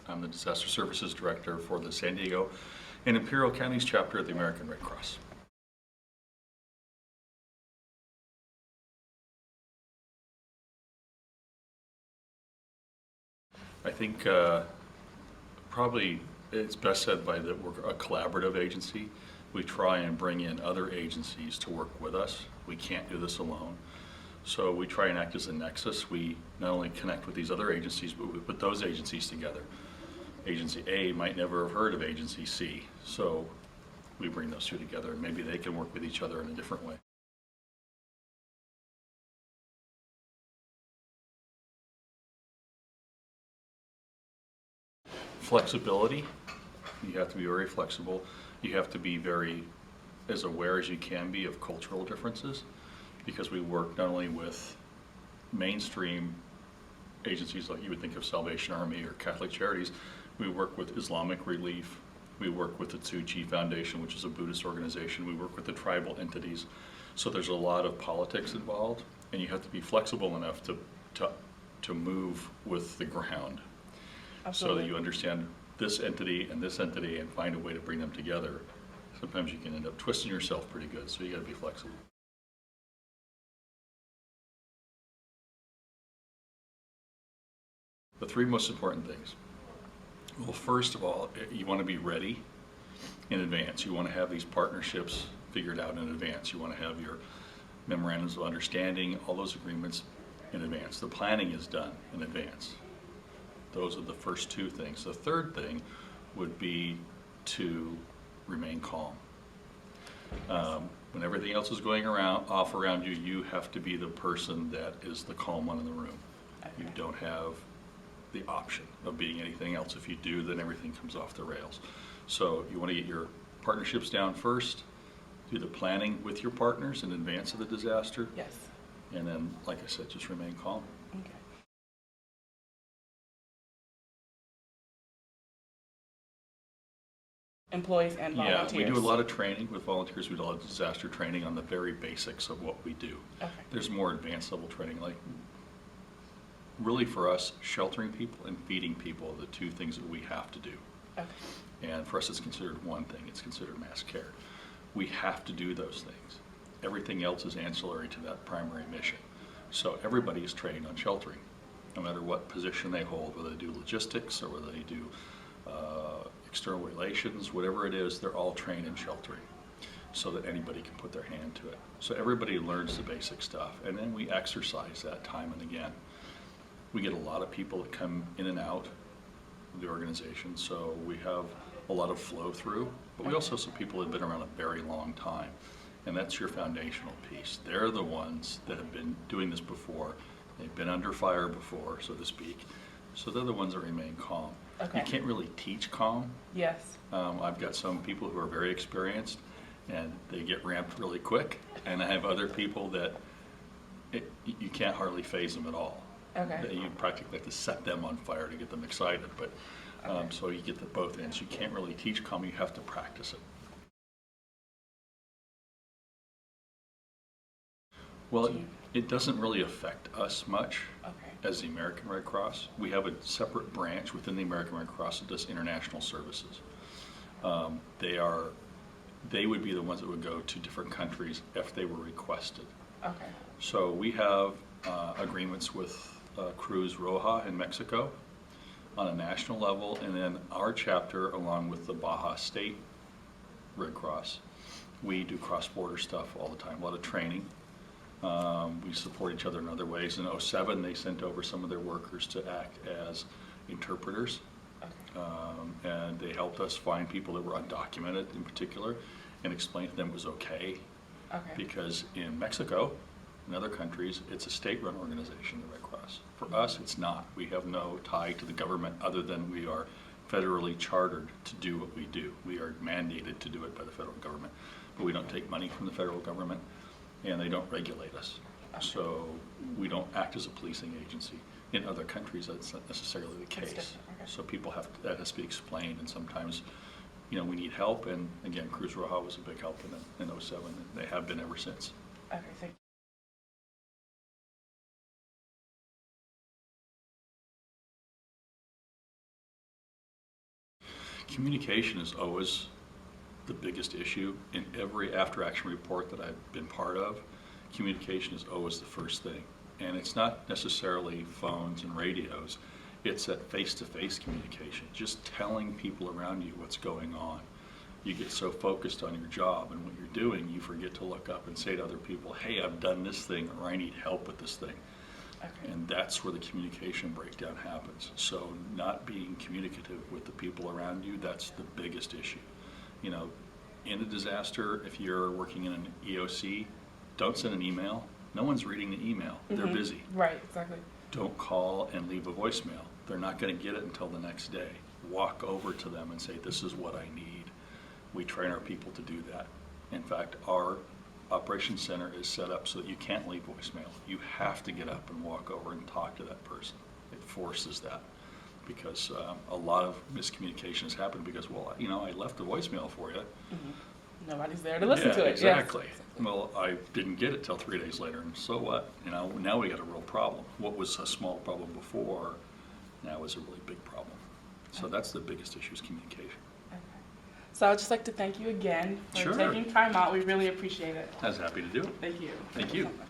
I'm the Disaster Services Director for the San Diego and Imperial Counties chapter of the American Red Cross. I think probably it's best said by that we're a collaborative agency. We try and bring in other agencies to work with us. We can't do this alone. So we try and act as a nexus. We not only connect with these other agencies, but we put those agencies together. Agency A might never have heard of Agency C, so we bring those two together and maybe they can work with each other in a different way. Flexibility, you have to be very flexible. You have to be very as aware as you can be of cultural differences, because we work not only with mainstream agencies like you would think of Salvation Army or Catholic Charities, we work with Islamic Relief, we work with the Tzu Chi Foundation, which is a Buddhist organization, we work with the tribal entities. So there's a lot of politics involved, and you have to be flexible enough to move with the ground. Absolutely. So that you understand this entity and find a way to bring them together. Sometimes you can end up twisting yourself pretty good, so you got to be flexible. The three most important things. Well, first of all, you want to be ready in advance. You want to have these partnerships figured out in advance. You want to have your memorandums of understanding, all those agreements in advance. The planning is done in advance. Those are the first two things. The third thing would be to remain calm. When everything else is going off around you, you have to be the person that is the calm one in the room. Okay. You don't have the option of being anything else. If you do, then everything comes off the rails. So you want to get your partnerships down first, do the planning with your partners in advance of the disaster. Yes. And then, like I said, just remain calm. Okay. Employees and volunteers. Yeah, we do a lot of training with volunteers. We do a lot of disaster training on the very basics of what we do. Okay. There's more advanced level training, like really for us, sheltering people and feeding people are the two things that we have to do. Okay. And for us, it's considered one thing. It's considered mass care. We have to do those things. Everything else is ancillary to that primary mission. So everybody is trained on sheltering, no matter what position they hold, whether they do logistics or whether they do external relations, whatever it is, they're all trained in sheltering so that anybody can put their hand to it. So everybody learns the basic stuff, and then we exercise that time and again. We get a lot of people that come in and out of the organization, so we have a lot of flow through, but we also have some people that have been around a very long time, and that's your foundational piece. They're the ones that have been doing this before. They've been under fire before, so to speak, so they're the ones that remain calm. Okay. You can't really teach calm. Yes. I've got some people who are very experienced and they get ramped really quick, and I have other people that you can't hardly phase them at all. Okay. You practically have to set them on fire to get them excited, but Okay. so you get the both ends. You can't really teach calm, you have to practice it. Well, it doesn't really affect us much. Okay. As the American Red Cross. We have a separate branch within the American Red Cross that does international services. They would be the ones that would go to different countries if they were requested. Okay. So we have agreements with Cruz Roja in Mexico on a national level, and then our chapter, along with the Baja State Red Cross, we do cross-border stuff all the time, a lot of training. We support each other in other ways. In 2007, they sent over some of their workers to act as interpreters. Okay. And they helped us find people that were undocumented in particular and explain to them it was okay. Okay. Because in Mexico and other countries, it's a state-run organization, the Red Cross. For us, it's not. We have no tie to the government other than we are federally chartered to do what we do. We are mandated to do it by the federal government, but we don't take money from the federal government, and they don't regulate us. Okay. So we don't act as a policing agency. In other countries, that's not necessarily the case. Okay. So people that has to be explained, and sometimes, we need help. And again, Cruz Roja was a big help in 2007, and they have been ever since. Okay. Thank you. Communication is always the biggest issue. In every after-action report that I've been part of, communication is always the first thing. And it's not necessarily phones and radios, it's that face-to-face communication, just telling people around you what's going on. You get so focused on your job and what you're doing, you forget to look up and say to other people, hey, I've done this thing, or I need help with this thing. Okay. And that's where the communication breakdown happens. So not being communicative with the people around you, that's the biggest issue. You know, in a disaster, if you're working in an EOC, don't send an email. No one's reading the email. They're Mhm. busy. Right, exactly. Don't call and leave a voicemail. They're not going to get it until the next day. Walk over to them and say, this is what I need. We train our people to do that. In fact, our operations center is set up so that you can't leave voicemail. You have to get up and walk over and talk to that person. It forces that, because a lot of miscommunication has happened because, well, you know, I left a voicemail for you. Nobody's there to listen to it. Yes. Exactly. Well, I didn't get it till 3 days later, and so what? You know, now we got a real problem. What was a small problem before, now is a really big problem. So that's the biggest issue, is communication. Okay. So I'd just like to thank you again for Sure. taking time out. We really appreciate it. I was happy to do it. Thank you. Thank you. so much.